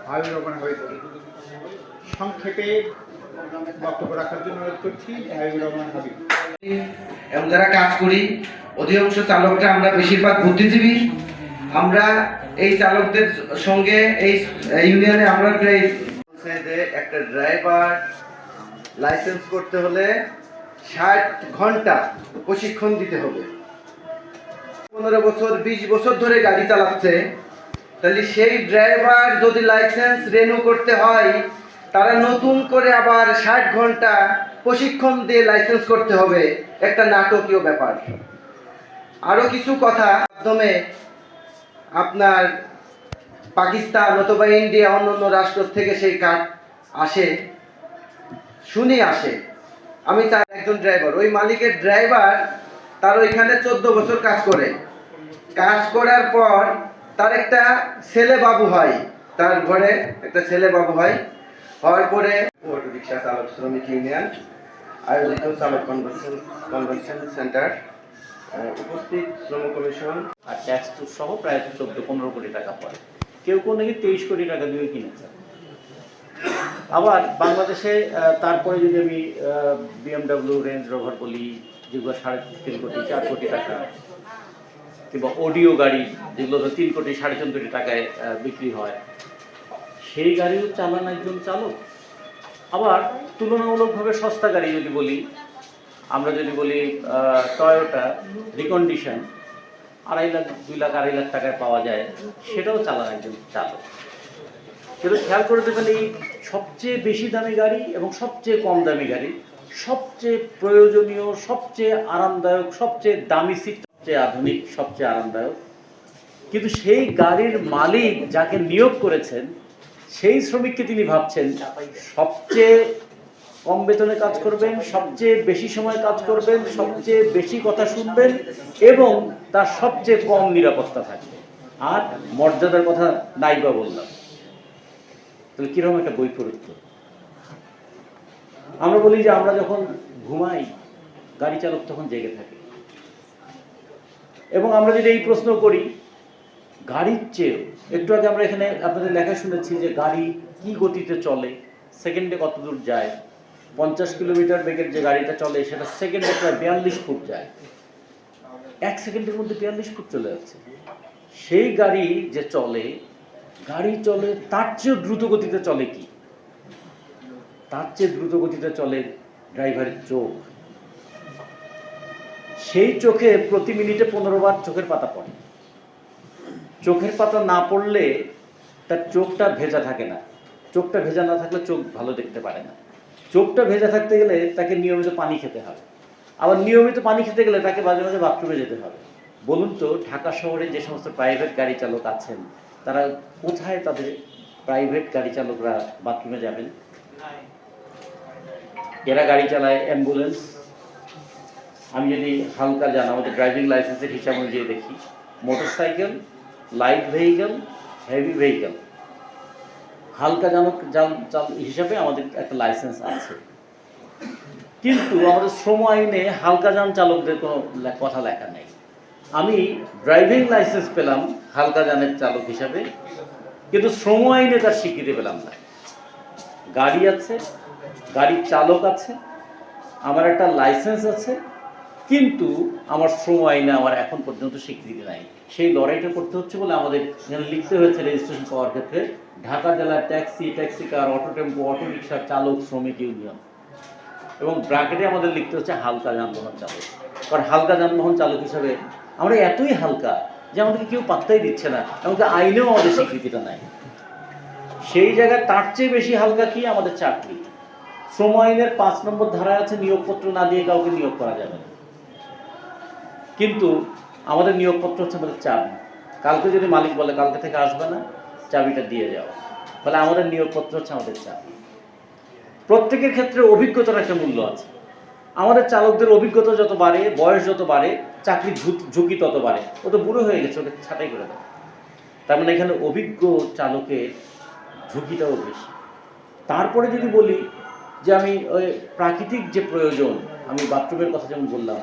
হাবিবুর রহমান হাবিব। সংক্ষেপে বক্তব্য রাখার জন্য অনুরোধ করছি হাবিবুর রহমান হাবিব। এবং যারা কাজ করি অধিকাংশ চালকরা আমরা বেশিরভাগ বুদ্ধিজীবী। আমরা এই চালকদের সঙ্গে এই ইউনিয়নে আমরা প্রায় যে একটা ড্রাইভার লাইসেন্স করতে হলে 60 ঘন্টা প্রশিক্ষণ দিতে হবে। 15 বছর 20 বছর ধরে গাড়ি চালাচ্ছে, তাহলে সেই ড্রাইভার যদি লাইসেন্স রিনিউ করতে হয়, তারা নতুন করে আবার 60 ঘন্টা প্রশিক্ষণ দিয়ে লাইসেন্স করতে হবে। একটা নাটকীয় ব্যাপার। আরো কিছু কথা মাধ্যমে আপনার পাকিস্তান অথবা ইন্ডিয়া অন্যান্য রাষ্ট্র থেকে সেই কার্ড আসে, শুনি আসে। আমি তার একজন ড্রাইভার, ওই মালিকের ড্রাইভার, তার ওইখানে 14 বছর কাজ করে। কাজ করার পর তার একটা ছেলে বাবু হয়, তার ঘরে একটা ছেলে বাবু হয়। হওয়ার পরে অটো রিক্সা চালক শ্রমিক ইউনিয়ন আয়োজিত চালক কনভেনশন সেন্টার উপস্থিত শ্রম কমিশন আর ট্যাক্স সহ প্রায় 14-15 কোটি টাকা পড়ে। কেউ কেউ নাকি 23 কোটি টাকা দিয়ে কিনেছে। আবার বাংলাদেশে তারপরে যদি আমি BMW, রেঞ্জ রোভার বলি, যেগুলো 3.5 কোটি 4 কোটি টাকা, কিংবা অডিও গাড়ি যেগুলো 3 কোটি 3.5 কোটি টাকায় বিক্রি হয়, সেই গাড়িও চালান একজন চালক। আবার তুলনামূলকভাবে সস্তা গাড়ি যদি বলি, আমরা যদি বলি টয়োটা রিকন্ডিশন 2.5 লাখ 2.5 লাখ টাকায় পাওয়া যায়, সেটাও চালান একজন চালক। কিন্তু খেয়াল করে দেখবেন, এই সবচেয়ে বেশি দামি গাড়ি এবং সবচেয়ে কম দামি গাড়ি, সবচেয়ে প্রয়োজনীয়, সবচেয়ে আরামদায়ক, সবচেয়ে দামি সিট, সবচেয়ে আধুনিক, সবচেয়ে আরামদায়ক, কিন্তু সেই গাড়ির মালিক যাকে নিয়োগ করেছেন, সেই শ্রমিককে তিনি ভাবছেন সবচেয়ে কম বেতনে কাজ করবেন, সবচেয়ে বেশি সময় কাজ করবেন, সবচেয়ে বেশি কথা শুনবেন এবং তার সবচেয়ে কম নিরাপত্তা থাকবে। আর মর্যাদার কথা নাই বা বললাম, তাহলে কিরকম একটা বৈপরীত্য। আমরা বলি যে আমরা যখন ঘুমাই, গাড়ি চালক তখন জেগে থাকে। এবং আমরা যদি এই প্রশ্ন করি, গাড়ির চেয়ে একটু আগে আমরা এখানে আপনাদের লেখা শুনেছি যে গাড়ি কি গতিতে চলে, সেকেন্ডে কত দূর যায়। 50 কিলোমিটার বেগের যে গাড়িটা চলে, সেটা সেকেন্ডে প্রায় 42 ফুট যায়। 1 সেকেন্ডের মধ্যে 42 ফুট চলে যাচ্ছে। সেই গাড়ি যে চলে, গাড়ি চলে তার চেয়েও দ্রুত গতিতে চলে কি? তার চেয়ে দ্রুত গতিতে চলে ড্রাইভারের চোখ। সেই চোখে প্রতি মিনিটে 15 বার চোখের পাতা পড়ে। চোখের পাতা না পড়লে তার চোখটা ভেজা থাকে না। চোখটা ভেজা না থাকলে চোখ ভালো দেখতে পারে না। চোখটা ভেজা থাকতে গেলে তাকে নিয়মিত পানি খেতে হবে। আবার নিয়মিত পানি খেতে গেলে তাকে মাঝে মাঝে বাথরুমে যেতে হবে। বলুন তো, ঢাকা শহরে যে সমস্ত প্রাইভেট গাড়ি চালক আছেন, তারা কোথায় তাদের প্রাইভেট গাড়ি চালকরা বাথরুমে যাবেন? এরা গাড়ি চালায় অ্যাম্বুলেন্স। আমি যদি হালকা যান, আমাদের ড্রাইভিং লাইসেন্সের হিসাব অনুযায়ী দেখি, motorcycle, light vehicle, heavy vehicle. হালকা হিসাবে আমাদের একটা লাইসেন্স আছে, কিন্তু আমাদের শ্রম আইনে হালকা যান চালকদের কোনো কথা লেখা নেই। আমি ড্রাইভিং লাইসেন্স পেলাম হালকা যানের চালক হিসাবে, কিন্তু শ্রম আইনে তার স্বীকৃতি পেলাম না। গাড়ি আছে, গাড়ির চালক আছে, আমার একটা লাইসেন্স আছে, কিন্তু আমার শ্রম আইনে আমার এখন পর্যন্ত স্বীকৃতি নাই। সেই লড়াইটা করতে হচ্ছে বলে আমাদের এখানে লিখতে হয়েছে রেজিস্ট্রেশন পাওয়ার ক্ষেত্রে ঢাকা জেলার ট্যাক্সি, ট্যাক্সি কার, অটো টেম্পো, অটো রিক্সার চালক শ্রমিক ইউনিয়ন, এবং ব্র্যাকেটে আমাদের লিখতে হচ্ছে হালকা যানবাহন চালক। কারণ হালকা যানবাহন চালক হিসাবে আমরা এতই হালকা যে আমাদেরকে কেউ পাত্তাই দিচ্ছে না, এমনকি আইনেও আমাদের স্বীকৃতিটা নাই। সেই জায়গায় তার চেয়ে বেশি হালকা কি আমাদের চাকরি। শ্রম আইনের 5 নম্বর ধারায় আছে নিয়োগপত্র না দিয়ে কাউকে নিয়োগ করা যাবে না, কিন্তু আমাদের নিয়োগপত্র হচ্ছে আমাদের চাবি। কালকে যদি মালিক বলে কালকে থেকে আসবে না, চাবিটা দিয়ে যাও, তাহলে আমাদের নিয়োগপত্র হচ্ছে আমাদের চাবি। প্রত্যেকের ক্ষেত্রে অভিজ্ঞতার একটা মূল্য আছে। আমাদের চালকদের অভিজ্ঞতা যত বাড়ে, বয়স যত বাড়ে, চাকরির ঝুঁকি তত বাড়ে। ও তো বুড়ো হয়ে গেছে, ওকে ছাঁটাই করে দেয়। তার মানে এখানে অভিজ্ঞ চালকের ঝুঁকিটাও বেশি। তারপরে যদি বলি যে আমি ওই প্রাকৃতিক যে প্রয়োজন, আমি বাথরুমের কথা যেমন বললাম,